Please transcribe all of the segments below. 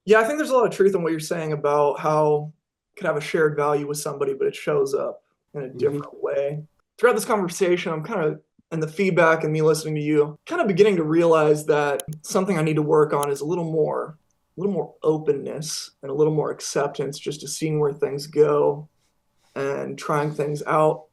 Yeah, I think there's a lot of truth in what you're saying about how you could have a shared value with somebody, but it shows up in a Hmm. different way. Throughout this conversation, I'm kind of, and the feedback and me listening to you, kind of beginning to realize that something I need to work on is a little more openness and a little more acceptance just to seeing where things go and trying things out.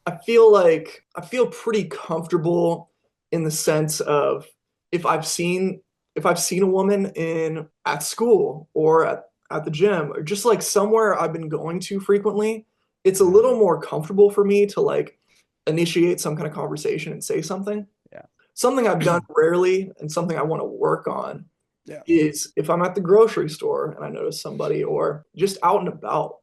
I feel pretty comfortable in the sense of if I've seen if I've seen a woman in at school or at the gym or just like somewhere I've been going to frequently, it's a Hmm. little more comfortable for me to like initiate some kind of conversation and say something. Yeah. Something I've done rarely and something I want to work on Yeah. is if I'm at the grocery store and I notice somebody or just out and about.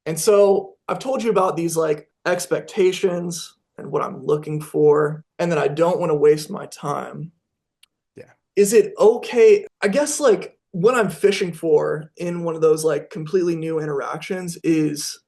And so I've told you about these like expectations and what I'm looking for, and that I don't want to waste my time. Yeah. Is it okay? I guess like what I'm fishing for in one of those like completely new interactions is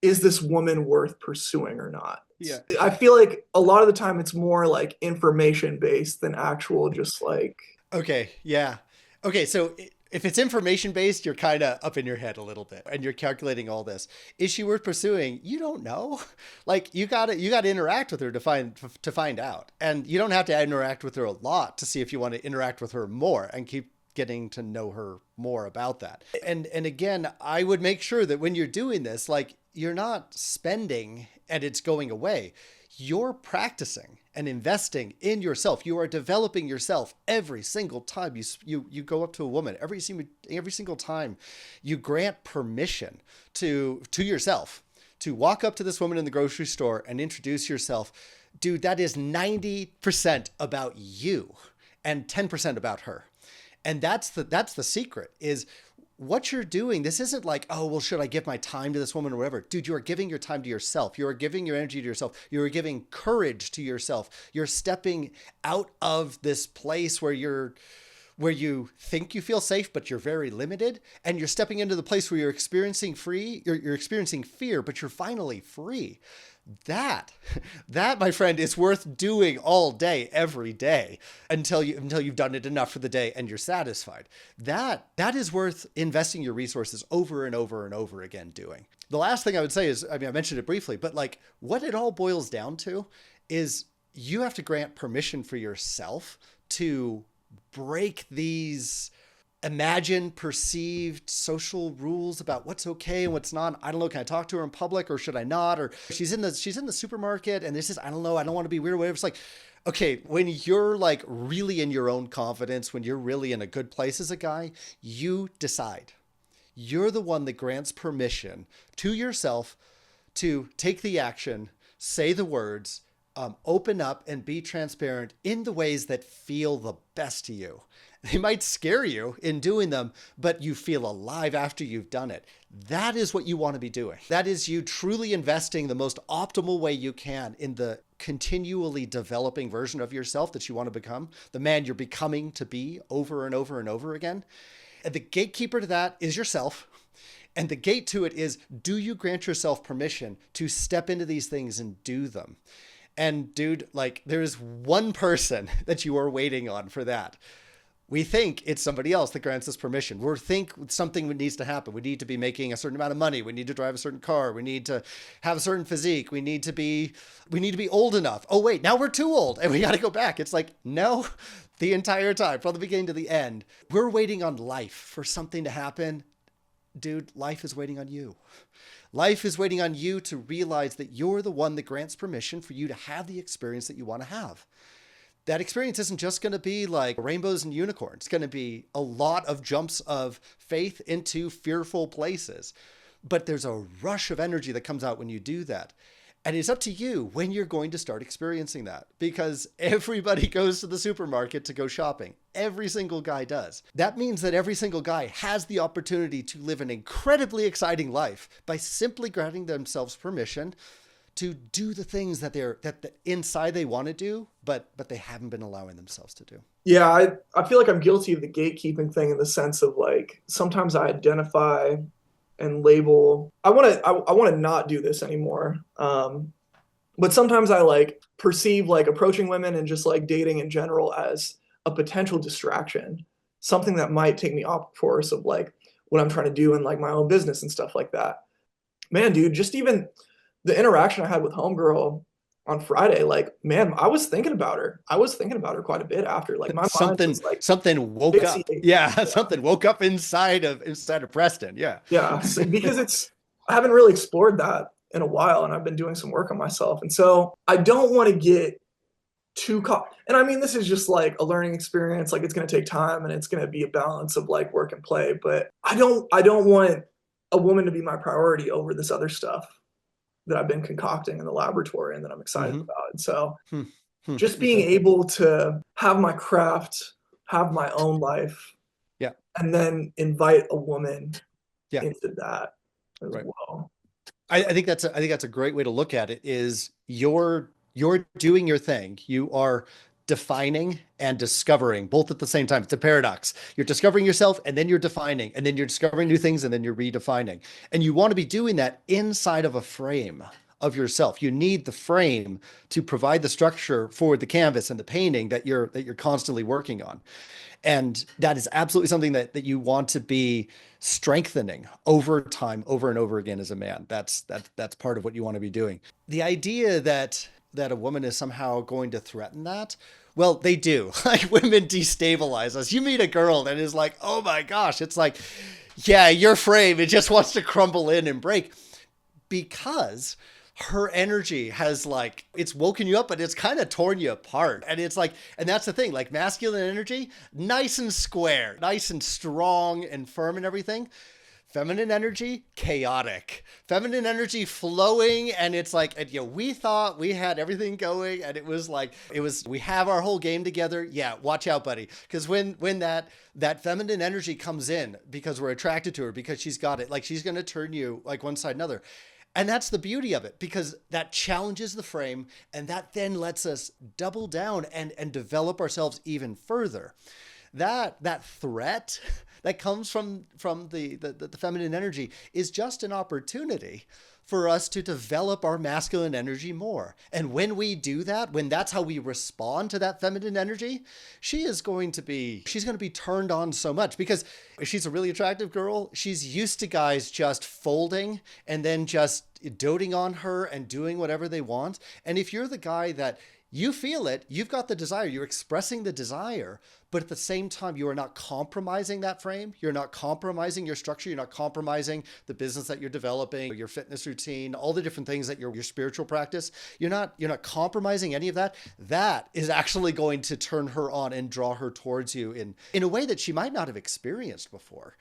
this woman worth pursuing or not? Yeah. I feel like a lot of the time it's more like information based than actual just like Okay. Yeah. Okay. So if it's information based, you're kind of up in your head a little bit and you're calculating all this. Is she worth pursuing? You don't know. Like you gotta interact with her to find out. And you don't have to interact with her a lot to see if you want to interact with her more and keep getting to know her more about that. And again, I would make sure that when you're doing this, like you're not spending and it's going away. You're practicing and investing in yourself. You are developing yourself every single time you go up to a woman. Every single time you grant permission to yourself to walk up to this woman in the grocery store and introduce yourself. Dude, that is 90% about you and 10% about her. And that's the secret is what you're doing. This isn't like, oh, well, should I give my time to this woman or whatever? Dude, you are giving your time to yourself. You are giving your energy to yourself. You are giving courage to yourself. You're stepping out of this place where you think you feel safe, but you're very limited. And you're stepping into the place where you're experiencing you're experiencing fear, but you're finally free. That, that, my friend, is worth doing all day, every day, until you've done it enough for the day and you're satisfied. That is worth investing your resources over and over and over again doing. The last thing I would say is, I mean, I mentioned it briefly, but like what it all boils down to is you have to grant permission for yourself to break these imagined perceived social rules about what's okay and what's not. I don't know, can I talk to her in public or should I not? Or she's in the supermarket and this is, I don't know, I don't want to be weird or whatever. It's like, okay, when you're like really in your own confidence, when you're really in a good place as a guy, you decide. You're the one that grants permission to yourself to take the action, say the words, open up and be transparent in the ways that feel the best to you. They might scare you in doing them, but you feel alive after you've done it. That is what you want to be doing. That is you truly investing the most optimal way you can in the continually developing version of yourself that you want to become, the man you're becoming to be over and over and over again. And the gatekeeper to that is yourself. And the gate to it is, do you grant yourself permission to step into these things and do them? And dude, like there is one person that you are waiting on for that. We think it's somebody else that grants us permission. We think something needs to happen. We need to be making a certain amount of money. We need to drive a certain car. We need to have a certain physique. We need to be old enough. Oh wait, now we're too old and we got to go back. It's like, no, the entire time from the beginning to the end, we're waiting on life for something to happen. Dude, life is waiting on you. Life is waiting on you to realize that you're the one that grants permission for you to have the experience that you want to have. That experience isn't just going to be like rainbows and unicorns. It's going to be a lot of jumps of faith into fearful places. But there's a rush of energy that comes out when you do that. And it's up to you when you're going to start experiencing that because everybody goes to the supermarket to go shopping. Every single guy does. That means that every single guy has the opportunity to live an incredibly exciting life by simply granting themselves permission to do the things that inside they want to do, but they haven't been allowing themselves to do. yeah, I feel like I'm guilty of the gatekeeping thing in the sense of like sometimes I identify and label. I want to not do this anymore. But sometimes I like perceive like approaching women and just like dating in general as a potential distraction. something that might take me off course of like what I'm trying to do in like my own business and stuff like that. Man, dude, just even the interaction I had with homegirl on Friday, like, man, I was thinking about her. I was thinking about her quite a bit after. Like my mind Something was like something woke up. fixated. Yeah, Yeah. something woke up inside of Preston. Yeah. Yeah. Because I haven't really explored that in a while and I've been doing some work on myself. And so I don't want to get too caught. And I mean, this is just like a learning experience. Like it's going to take time and it's going to be a balance of like work and play. But I don't want a woman to be my priority over this other stuff that I've been concocting in the laboratory and that I'm excited Mm-hmm. about. And so Hmm. Hmm. just being able to have my craft, have my own life, Yeah. and then invite a woman Yeah. into that as Right. well. I think that's a great way to look at it is you're doing your thing. You are defining and discovering both at the same time. It's a paradox. You're discovering yourself and then you're defining and then you're discovering new things and then you're redefining. And you want to be doing that inside of a frame of yourself. You need the frame to provide the structure for the canvas and the painting that you're constantly working on. And that is absolutely something that you want to be strengthening over time, over and over again as a man. That's part of what you want to be doing. The idea that a woman is somehow going to threaten that, well, they do. Like women destabilize us. You meet a girl that is like, oh my gosh, it's like, yeah, your frame, it just wants to crumble in and break because her energy has like it's woken you up but it's kind of torn you apart and it's like and that's the thing like masculine energy nice and square nice and strong and firm and everything, feminine energy chaotic, feminine energy flowing and it's like and, you know, we thought we had everything going and it was we have our whole game together. Yeah, watch out buddy, because when that feminine energy comes in because we're attracted to her because she's got it, like she's going to turn you like one side another. And that's the beauty of it because that challenges the frame and that then lets us double down and develop ourselves even further. That threat that comes from the feminine energy is just an opportunity for us to develop our masculine energy more. And when we do that, when that's how we respond to that feminine energy, she's going to be turned on so much because she's a really attractive girl. She's used to guys just folding and then just doting on her and doing whatever they want. And if you're the guy that you feel it, you've got the desire, you're expressing the desire, but at the same time, you are not compromising that frame. You're not compromising your structure. You're not compromising the business that you're developing, your fitness routine, all the different things that your spiritual practice. You're not compromising any of that. That is actually going to turn her on and draw her towards you in a way that she might not have experienced before.